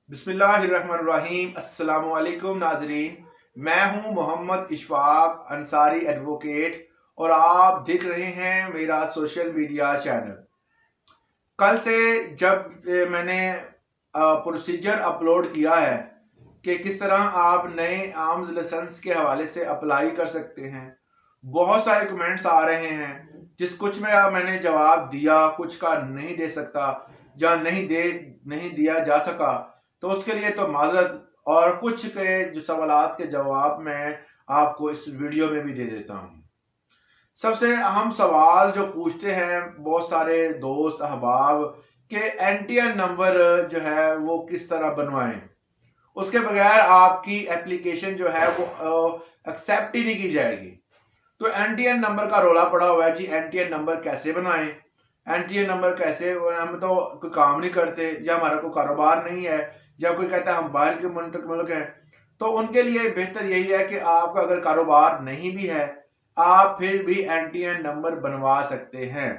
बिस्मिल्लाहिर्रहमानिर्रहीम। अस्सलामु अलैकुम नाजरीन, मैं हूं मोहम्मद इशफाक अंसारी एडवोकेट और आप देख रहे हैं मेरा सोशल मीडिया चैनल। कल से जब मैंने प्रोसीजर अपलोड किया है कि किस तरह आप नए आर्म्स लाइसेंस के हवाले से अप्लाई कर सकते हैं, बहुत सारे कमेंट्स आ रहे हैं। कुछ में मैंने जवाब दिया, कुछ का नहीं दे सकता या नहीं दिया जा सका, तो उसके लिए तो माजरत। और कुछ के जो सवालात के जवाब मैं आपको इस वीडियो में भी दे देता हूं। सबसे अहम सवाल जो पूछते हैं बहुत सारे दोस्त अहबाब के एनटीएन नंबर जो है वो किस तरह बनवाएं, उसके बगैर आपकी एप्लीकेशन जो है वो एक्सेप्ट ही नहीं की जाएगी। तो एनटीएन नंबर का रोला पड़ा हुआ है जी, एनटीएन नंबर कैसे बनाएं, एनटीएन नंबर कैसे, हम तो कोई काम नहीं करते या हमारा कोई कारोबार नहीं है या कोई कहता है हम बाहर के मुल्क हैं। तो उनके लिए बेहतर यही है कि आपका अगर कारोबार नहीं भी है, आप फिर भी एनटीएन नंबर बनवा सकते हैं।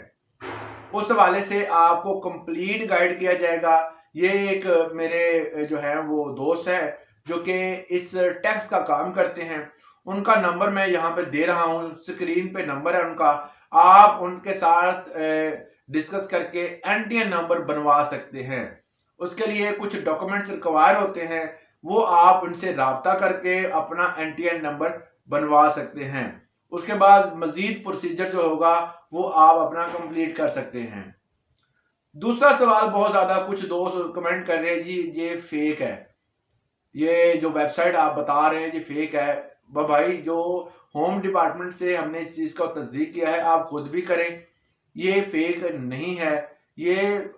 उस हवाले से आपको कंप्लीट गाइड किया जाएगा। ये एक मेरे जो है वो दोस्त है जो कि इस टैक्स का काम करते हैं, उनका नंबर मैं यहाँ पे दे रहा हूँ, स्क्रीन पे नंबर है उनका। आप उनके साथ डिस्कस करके एनटीएन नंबर बनवा सकते हैं। उसके लिए कुछ डॉक्यूमेंट्स रिक्वायर होते हैं, वो आप उनसे राब्ता करके अपना एनटीएन नंबर बनवा सकते हैं। उसके बाद मजीद प्रोसीजर जो होगा वो आप अपना कंप्लीट कर सकते हैं। दूसरा सवाल, बहुत ज्यादा कुछ दोस्त कमेंट कर रहे हैं जी ये फेक है, ये जो वेबसाइट आप बता रहे हैं ये फेक है। भाई, जो होम डिपार्टमेंट से हमने इस चीज का तस्दीक किया है, आप खुद भी करें, ये फेक नहीं है। ये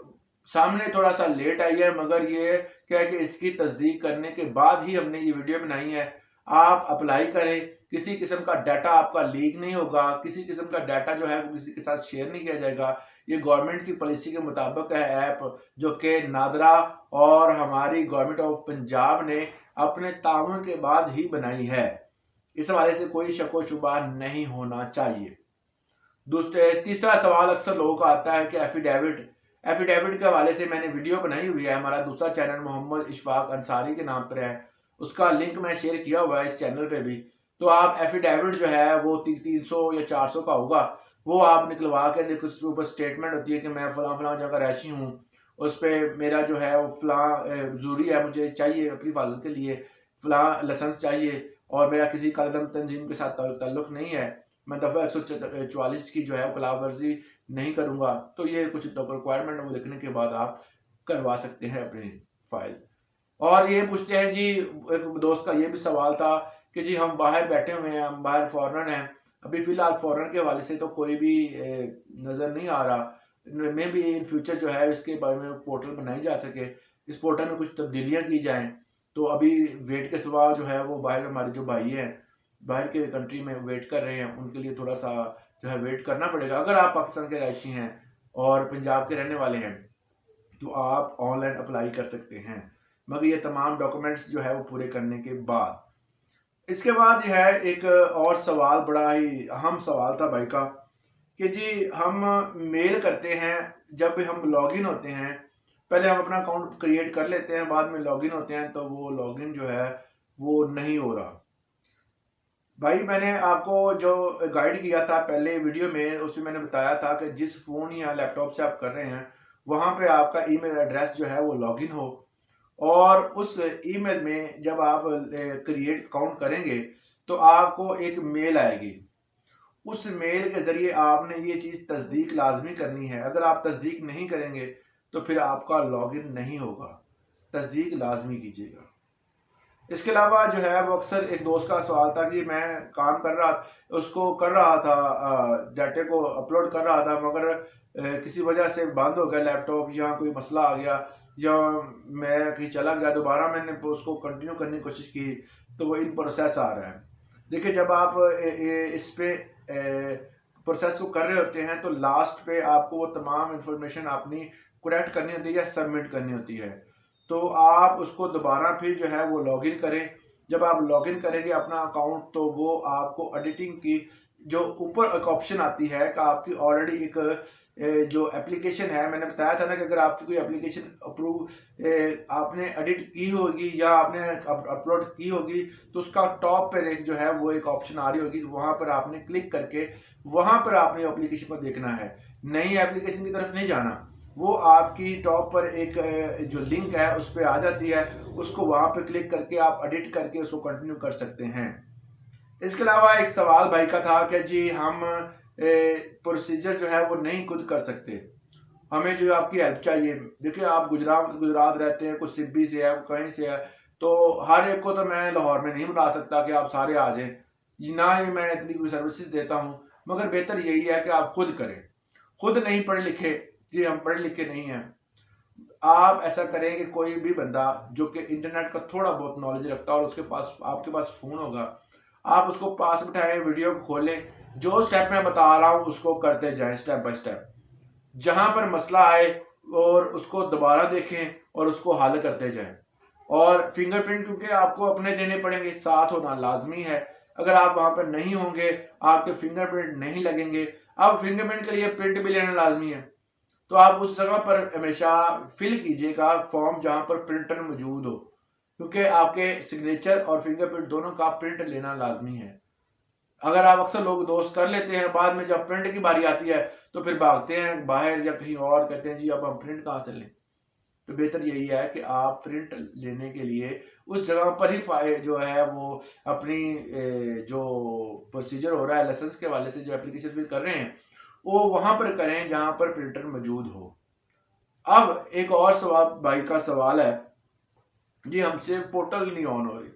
सामने थोड़ा सा लेट आई है, मगर ये क्या है कि इसकी तस्दीक करने के बाद ही हमने ये वीडियो बनाई है। आप अप्लाई करें, किसी किस्म का डाटा आपका लीक नहीं होगा, किसी किस्म का डाटा जो है वो किसी के साथ शेयर नहीं किया जाएगा। ये गवर्नमेंट की पॉलिसी के मुताबिक है ऐप, जो कि नादरा और हमारी गवर्नमेंट ऑफ पंजाब ने अपने ताउन के बाद ही बनाई है। इस हवाले से कोई शक व शुबा नहीं होना चाहिए। तीसरा सवाल अक्सर लोगों का आता है कि एफिडेविट के हवाले से मैंने वीडियो बनाई हुई है, हमारा दूसरा चैनल मोहम्मद इशफाक अंसारी के नाम पर है, उसका लिंक मैं शेयर किया हुआ है इस चैनल पे भी। तो आप एफिडेविट जो है वो 300 या 400 का होगा, वो आप निकलवा के देखो, उसके ऊपर स्टेटमेंट होती है कि मैं फलां फलां जगह रहशी हूँ, उस पर मेरा जो है वो फलां जरूरी है, मुझे चाहिए अपनी हिफाजत के लिए फलां लाइसेंस चाहिए और मेरा किसी कलदम तंजीम के साथ ताल्लुक नहीं है, मैं दफ़ा 144 की जो है वो खिलाफ वर्जी नहीं करूँगा। तो ये कुछ रिक्वायरमेंट वो लिखने के बाद आप करवा सकते हैं अपनी फाइल। और ये पूछते हैं जी, एक दोस्त का ये भी सवाल था कि जी हम बाहर बैठे हुए हैं, हम बाहर फॉरेनर हैं, अभी फिलहाल फॉरेनर के हवाले से तो कोई भी नज़र नहीं आ रहा, मे भी इन फ्यूचर जो है इसके बारे में पोर्टल बनाई जा सके, इस पोर्टल में कुछ तब्दीलियाँ की जाएँ। तो अभी वेट के सिवा जो है वो बाहर हमारे जो भाई हैं बाहर के कंट्री में वेट कर रहे हैं, उनके लिए थोड़ा सा जो है वेट करना पड़ेगा। अगर आप पाकिस्तान के रहायशी हैं और पंजाब के रहने वाले हैं तो आप ऑनलाइन अप्लाई कर सकते हैं, मगर ये तमाम डॉक्यूमेंट्स जो है वो पूरे करने के बाद। इसके बाद यह है एक और सवाल, बड़ा ही अहम सवाल था भाई का, कि जी हम मेल करते हैं, जब हम लॉगिन होते हैं, पहले हम अपना अकाउंट क्रिएट कर लेते हैं, बाद में लॉगिन होते हैं तो वो लॉगिन जो है वो नहीं हो रहा। भाई, मैंने आपको जो गाइड किया था पहले वीडियो में, उसमें मैंने बताया था कि जिस फ़ोन या लैपटॉप से आप कर रहे हैं वहाँ पे आपका ईमेल एड्रेस जो है वो लॉगिन हो, और उस ईमेल में जब आप क्रिएट अकाउंट करेंगे तो आपको एक मेल आएगी। उस मेल के ज़रिए आपने ये चीज़ तस्दीक लाजमी करनी है। अगर आप तस्दीक नहीं करेंगे तो फिर आपका लॉगिन नहीं होगा, तस्दीक लाजमी कीजिएगा। इसके अलावा जो है वो अक्सर एक दोस्त का सवाल था कि मैं काम कर रहा, उसको कर रहा था, डाटे को अपलोड कर रहा था, मगर किसी वजह से बंद हो गया लैपटॉप, या कोई मसला आ गया, या मैं कहीं चला गया, दोबारा मैंने उसको कंटिन्यू करने की कोशिश की तो वो इन प्रोसेस आ रहा है। देखिए, जब आप इस पे प्रोसेस को कर रहे होते हैं तो लास्ट पे आपको वो तमाम इंफॉर्मेशन अपनी करेक्ट करनी होती है या सबमिट करनी होती है। तो आप उसको दोबारा फिर जो है वो लॉगिन करें। जब आप लॉगिन करेंगे अपना अकाउंट तो वो आपको एडिटिंग की जो ऊपर एक ऑप्शन आती है कि आपकी ऑलरेडी एक जो एप्लीकेशन है, मैंने बताया था ना कि अगर आपकी कोई एप्लीकेशन अप्रूव आपने एडिट की होगी या आपने अपलोड की होगी तो उसका टॉप पर एक जो है वो एक ऑप्शन आ रही होगी, वहां पर आपने क्लिक करके वहां पर आपने एप्लीकेशन को देखना है, नई एप्लीकेशन की तरफ नहीं जाना। वो आपकी टॉप पर एक जो लिंक है उस पर आ जाती है, उसको वहां पर क्लिक करके आप एडिट करके उसको कंटिन्यू कर सकते हैं। इसके अलावा एक सवाल भाई का था कि जी हम प्रोसीजर जो है वो नहीं खुद कर सकते, हमें जो आपकी हेल्प चाहिए। देखिए आप गुजरात रहते हैं, कुछ सिब्बी से है, कहीं से है, तो हर एक को तो मैं लाहौर में नहीं बुला सकता कि आप सारे आ जाएं, ना ही मैं इतनी कोई सर्विसेज देता हूं, मगर बेहतर यही है कि आप खुद करें। खुद नहीं पढ़े लिखे, जी हम पढ़े लिखे नहीं हैं, आप ऐसा करें कि कोई भी बंदा जो कि इंटरनेट का थोड़ा बहुत नॉलेज रखता है और उसके पास आपके पास फोन होगा, आप उसको पास बिठाएं, वीडियो को खोलें, जो स्टेप मैं बता रहा हूं उसको करते जाएं स्टेप बाय स्टेप। जहां पर मसला आए और उसको दोबारा देखें और उसको हल करते जाएं। और फिंगरप्रिंट क्योंकि आपको अपने देने पड़ेंगे, साथ होना लाजमी है। अगर आप वहां पर नहीं होंगे, आपके फिंगरप्रिंट नहीं लगेंगे। अब फिंगरप्रिंट के लिए प्रिंट भी लेना लाजमी है, तो आप उस जगह पर हमेशा फिल कीजिएगा फॉर्म जहां पर प्रिंटर मौजूद हो, क्योंकि आपके सिग्नेचर और फिंगरप्रिंट दोनों का प्रिंट लेना लाजमी है। अगर आप अक्सर लोग दोस्त कर लेते हैं, बाद में जब प्रिंट की बारी आती है तो फिर भागते हैं बाहर या कहीं और, कहते हैं जी अब हम प्रिंट कहाँ से लें। तो बेहतर यही है कि आप प्रिंट लेने के लिए उस जगह पर ही फाइल जो है वो अपनी जो प्रोसीजर हो रहा है लाइसेंस के हवाले से, जो एप्लीकेशन फिल कर रहे हैं, वो वहां पर करें जहां पर प्रिंटर मौजूद हो। अब एक और सवाल भाई का सवाल है, जी हमसे पोर्टल नहीं ऑन हो रही।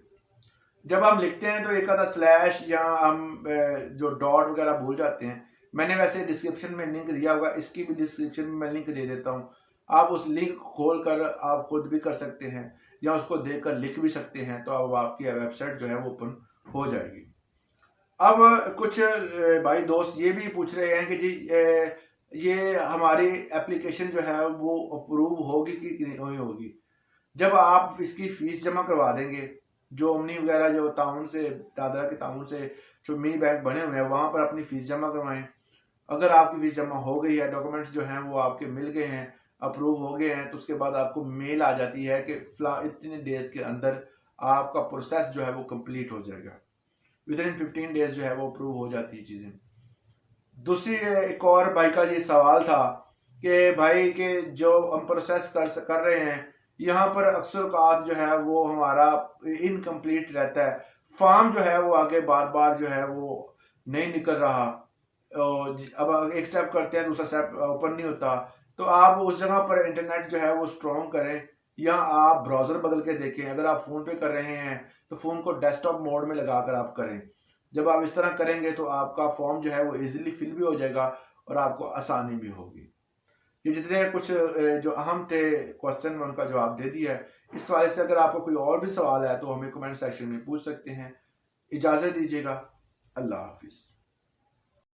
जब हम लिखते हैं तो एक आधा स्लैश या हम जो डॉट वगैरह भूल जाते हैं। मैंने वैसे डिस्क्रिप्शन में लिंक दिया होगा, इसकी भी डिस्क्रिप्शन में मैं लिंक दे देता हूँ। आप उस लिंक खोल कर आप खुद भी कर सकते हैं या उसको देखकर लिख भी सकते हैं, तो अब आपकी वेबसाइट जो है वो ओपन हो जाएगी। अब कुछ भाई दोस्त ये भी पूछ रहे हैं कि जी ये हमारी एप्लीकेशन जो है वो अप्रूव होगी कि नहीं होगी। जब आप इसकी फीस जमा करवा देंगे, जो ओमनी वगैरह जो ताउन से, दादरा के ताउन से जो मिनी बैंक बने हुए हैं वहां पर अपनी फीस जमा करवाएं। अगर आपकी फीस जमा हो गई है, डॉक्यूमेंट्स जो हैं वो आपके मिल गए हैं, अप्रूव हो गए हैं, तो उसके बाद आपको मेल आ जाती है कि इतने डेज के अंदर आपका प्रोसेस जो है वो कंप्लीट हो जाएगा। विद इन 15 डेज जो है वो अप्रूव हो जाती है चीजें। दूसरी एक और भाई का ये सवाल था कि भाई के जो हम प्रोसेस कर रहे हैं, यहाँ पर अक्सर औकात जो है वो हमारा इनकम्प्लीट रहता है, फॉर्म जो है वो आगे बार बार जो है वो नहीं निकल रहा, अब एक स्टेप करते हैं दूसरा स्टेप ओपन नहीं होता। तो आप उस जगह पर इंटरनेट जो है वो स्ट्रॉन्ग करें या आप ब्राउजर बदल के देखें। अगर आप फोन पे कर रहे हैं तो फोन को डेस्कटॉप मोड में लगाकर आप करें। जब आप इस तरह करेंगे तो आपका फॉर्म जो है वो इजीली फिल भी हो जाएगा और आपको आसानी भी होगी। ये जितने कुछ जो अहम थे क्वेश्चन में उनका जवाब दे दिया है। इस वाले से अगर आपको कोई और भी सवाल है तो हमें कमेंट सेक्शन में पूछ सकते हैं। इजाजत दीजिएगा। अल्लाह हाफिज।